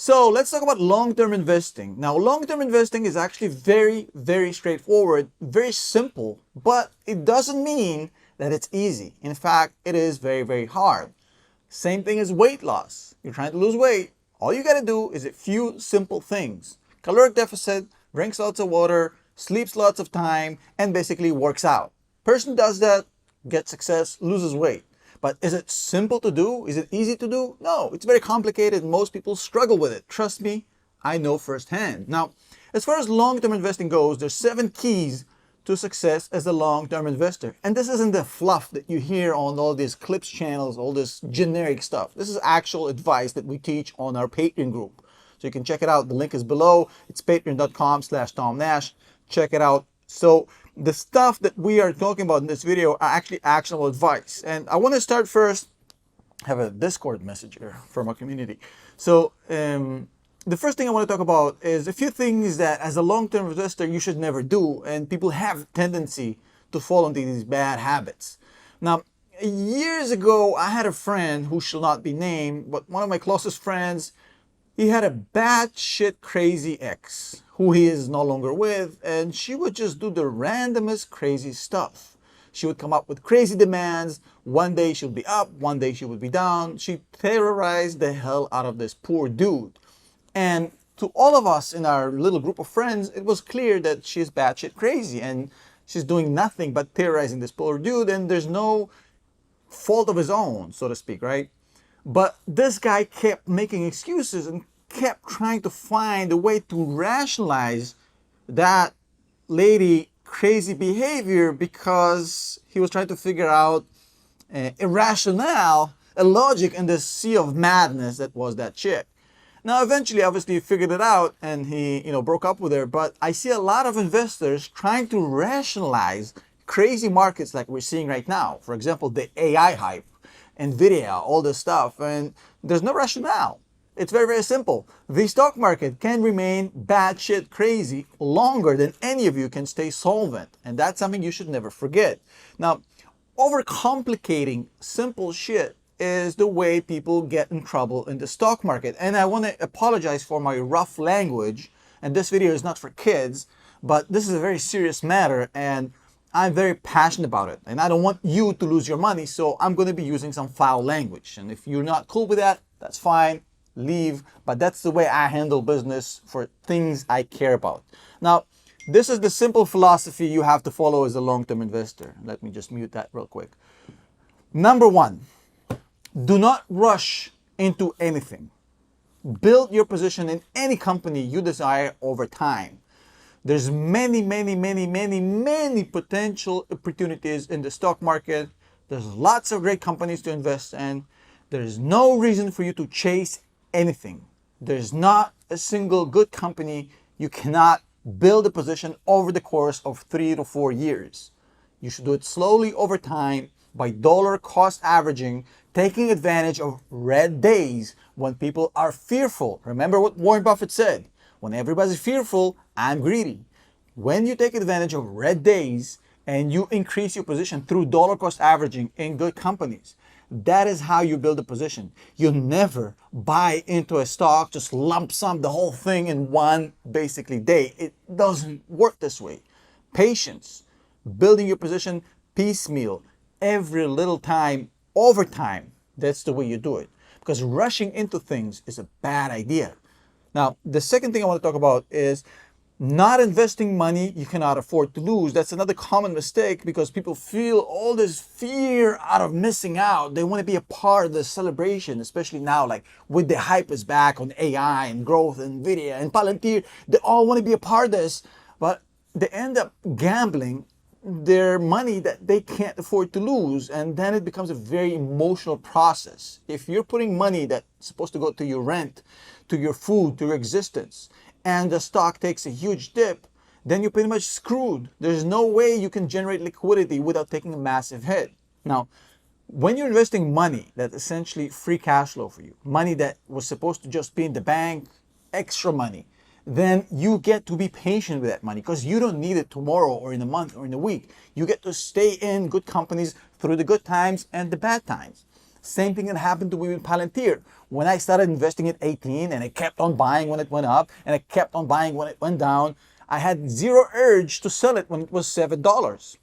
So let's talk about long-term investing. Now, long-term investing is actually very straightforward, very simple, but it doesn't mean that it's easy. In fact, it is very hard. Same thing as weight loss. You're trying to lose weight. All you got to do is a few simple things. Caloric deficit, drinks lots of water, sleeps lots of time, and basically works out. Person does that, gets success, loses weight. But is it simple to do? Is it easy to do? No, it's very complicated. Most people struggle with it. Trust me, I know firsthand. Now, as far as long-term investing goes, there's 7 keys to success as a long-term investor. And this isn't the fluff that you hear on all these clips channels, all this generic stuff. This is actual advice that we teach on our Patreon group. So you can check it out. The link is below. It's patreon.com/TomNash. Check it out. So the stuff that we are talking about in this video are actually actionable advice. And I want to start first, have a Discord message here from our community. So the first thing I want to talk about is a few things that as a long-term investor you should never do, and people have a tendency to fall into these bad habits. Now, years ago, I had a friend who shall not be named, but one of my closest friends, he had a batshit crazy ex who he is no longer with, and she would just do the randomest crazy stuff. She would come up with crazy demands. One day she would be up, one day she would be down. She terrorized the hell out of this poor dude. And to all of us in our little group of friends, it was clear that she's batshit crazy and she's doing nothing but terrorizing this poor dude, and there's no fault of his own, so to speak, right? But this guy kept making excuses and kept trying to find a way to rationalize that lady crazy behavior because he was trying to figure out a rationale, a logic in the sea of madness that was that chick. Now, eventually, obviously, he figured it out and he, broke up with her. But I see a lot of investors trying to rationalize crazy markets like we're seeing right now. For example, the AI hype, Nvidia, all this stuff, and there's no rationale. It's very simple. The stock market can remain batshit crazy longer than any of you can stay solvent, and that's something you should never forget. Now, overcomplicating simple shit is the way people get in trouble in the stock market. And I want to apologize for my rough language, and this video is not for kids, but this is a very serious matter, and I'm very passionate about it, and I don't want you to lose your money, so I'm going to be using some foul language. And if you're not cool with that, that's fine, leave. But that's the way I handle business for things I care about. Now, this is the simple philosophy you have to follow as a long-term investor. Let me just mute that real quick. Number 1, do not rush into anything. Build your position in any company you desire over time. There's many potential opportunities in the stock market. There's lots of great companies to invest in. There's no reason for you to chase anything. There's not a single good company you cannot build a position over the course of 3 to 4 years. You should do it slowly over time by dollar cost averaging, taking advantage of red days when people are fearful. Remember what Warren Buffett said, when everybody's fearful, I'm greedy. When you take advantage of red days and you increase your position through dollar cost averaging in good companies, that is how you build a position. You never buy into a stock, just lump sum the whole thing in one basically day. It doesn't work this way. Patience, building your position piecemeal, every little time, over time. That's the way you do it. Because rushing into things is a bad idea. Now, the second thing I want to talk about is not investing money you cannot afford to lose. That's another common mistake because people feel all this fear out of missing out. They want to be a part of the celebration, especially now, like with the hype is back on AI and growth and Nvidia and Palantir. They all want to be a part of this, but they end up gambling their money that they can't afford to lose, and then it becomes a very emotional process. If you're putting money that's supposed to go to your rent, to your food, to your existence, and the stock takes a huge dip, then you're pretty much screwed. There's no way you can generate liquidity without taking a massive hit. Now, when you're investing money that's essentially free cash flow for you, money that was supposed to just be in the bank, extra money, then you get to be patient with that money because you don't need it tomorrow or in a month or in a week. You get to stay in good companies through the good times and the bad times. Same thing that happened to me with Palantir. When I started investing at 18 and I kept on buying when it went up and I kept on buying when it went down, I had zero urge to sell it when it was $7.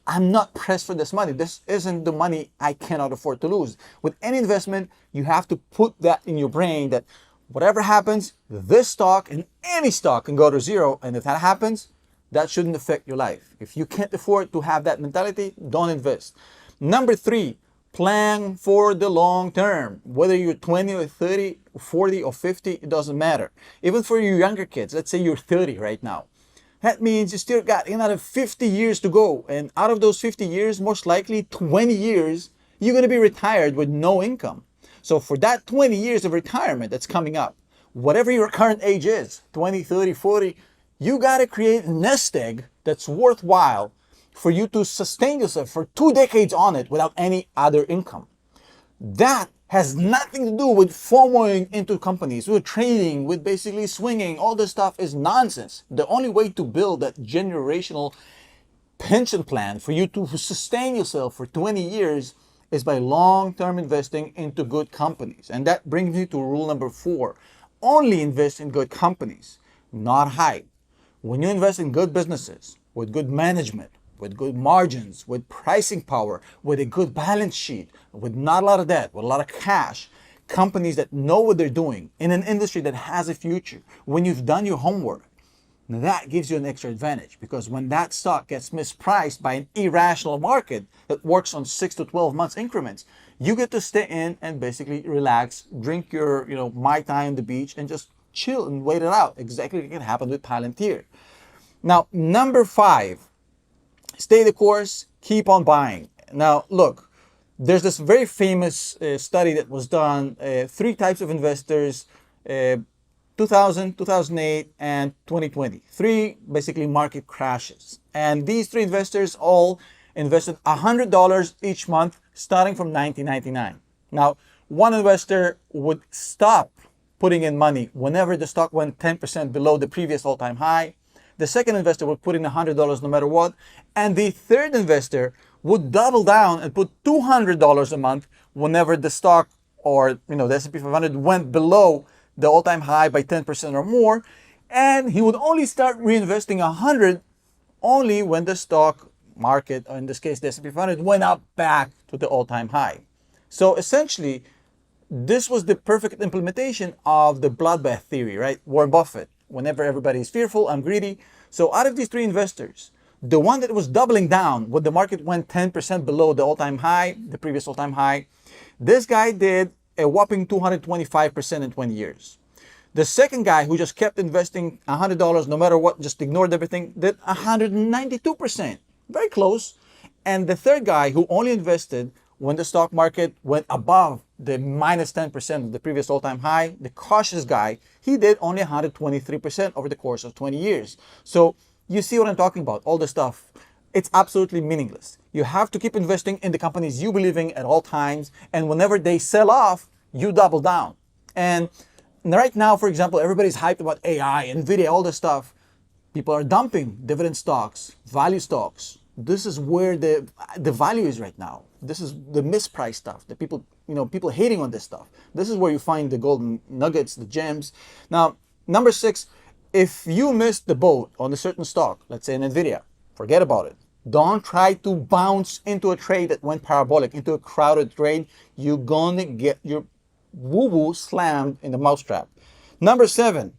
I'm not pressed for this money. This isn't the money I cannot afford to lose. With any investment, you have to put that in your brain that whatever happens, this stock and any stock can go to zero. And if that happens, that shouldn't affect your life. If you can't afford to have that mentality, don't invest. Number 3, plan for the long term. Whether you're 20 or 30, 40 or 50, it doesn't matter. Even for your younger kids, let's say you're 30 right now. That means you still got another 50 years to go. And out of those 50 years, most likely 20 years, you're going to be retired with no income. So for that 20 years of retirement that's coming up, whatever your current age is, 20, 30, 40, you got to create a nest egg that's worthwhile for you to sustain yourself for 2 decades on it without any other income. That has nothing to do with FOMOing into companies, with trading, with basically swinging. All this stuff is nonsense. The only way to build that generational pension plan for you to sustain yourself for 20 years is by long-term investing into good companies. And that brings me to rule number 4. Only invest in good companies, not hype. When you invest in good businesses with good management, with good margins, with pricing power, with a good balance sheet, with not a lot of debt, with a lot of cash, companies that know what they're doing in an industry that has a future, when you've done your homework, that gives you an extra advantage, because when that stock gets mispriced by an irrational market that works on 6 to 12 months increments, you get to stay in and basically relax, drink your Mai Tai on the beach and just chill and wait it out. Exactly what can happen with Palantir. Now, number 5, stay the course, keep on buying. Now, look, there's this very famous study that was done, 3 types of investors, 2000, 2008, and 2020. 3 basically market crashes. And these 3 investors all invested $100 each month starting from 1999. Now, one investor would stop putting in money whenever the stock went 10% below the previous all-time high. The second investor would put in $100 no matter what. And the third investor would double down and put $200 a month whenever the stock or the S&P 500 went below the all-time high by 10% or more. And he would only start reinvesting $100 only when the stock market, or in this case the S&P 500, went up back to the all-time high. So essentially, this was the perfect implementation of the bloodbath theory, right? Warren Buffett. Whenever everybody is fearful, I'm greedy. So out of these 3 investors, the one that was doubling down when the market went 10% below the all-time high, the previous all-time high, this guy did a whopping 225% in 20 years. The second guy, who just kept investing $100 no matter what, just ignored everything, did 192%. Very close. And the third guy, who only invested when the stock market went above the minus 10% of the previous all-time high, the cautious guy, he did only 123% over the course of 20 years. So you see what I'm talking about, all this stuff. It's absolutely meaningless. You have to keep investing in the companies you believe in at all times, and whenever they sell off, you double down. And right now, for example, everybody's hyped about AI, NVIDIA, all this stuff. People are dumping dividend stocks, value stocks. This is where the value is right now. This is the mispriced stuff. The people, people hating on this stuff. This is where you find the golden nuggets, the gems. Now, number 6, if you missed the boat on a certain stock, let's say an NVIDIA, forget about it. Don't try to bounce into a trade that went parabolic, into a crowded trade. You're going to get your woo-woo slammed in the mousetrap. Number 7,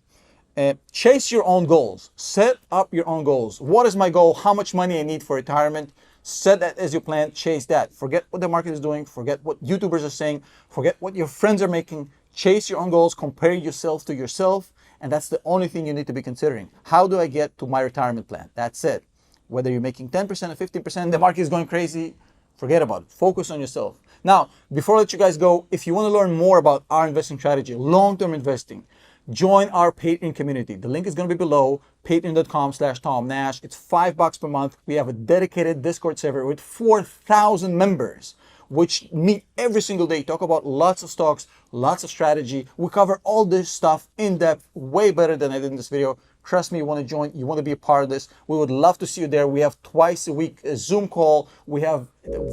chase your own goals. Set up your own goals. What is my goal? How much money I need for retirement? Set that as your plan. Chase that. Forget what the market is doing. Forget what YouTubers are saying. Forget what your friends are making. Chase your own goals. Compare yourself to yourself. And that's the only thing you need to be considering. How do I get to my retirement plan? That's it. Whether you're making 10% or 15%, the market is going crazy, forget about it. Focus on yourself. Now, before I let you guys go, if you want to learn more about our investing strategy, long-term investing, join our Patreon community. The link is going to be below, patreon.com/Tom Nash. It's $5 per month. We have a dedicated Discord server with 4,000 members, which meet every single day, talk about lots of stocks, lots of strategy. We cover all this stuff in depth, way better than I did in this video. Trust me, you want to join, you want to be a part of this. We would love to see you there. We have twice a week a Zoom call. We have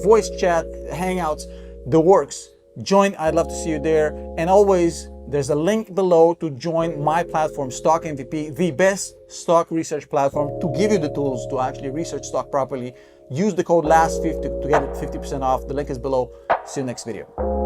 voice chat, hangouts. the works. Join, I'd love to see you there. And always, there's a link below to join my platform, Stock MVP, the best stock research platform to give you the tools to actually research stock properly. Use the code LAST50 to get it 50% off. The link is below. See you next video.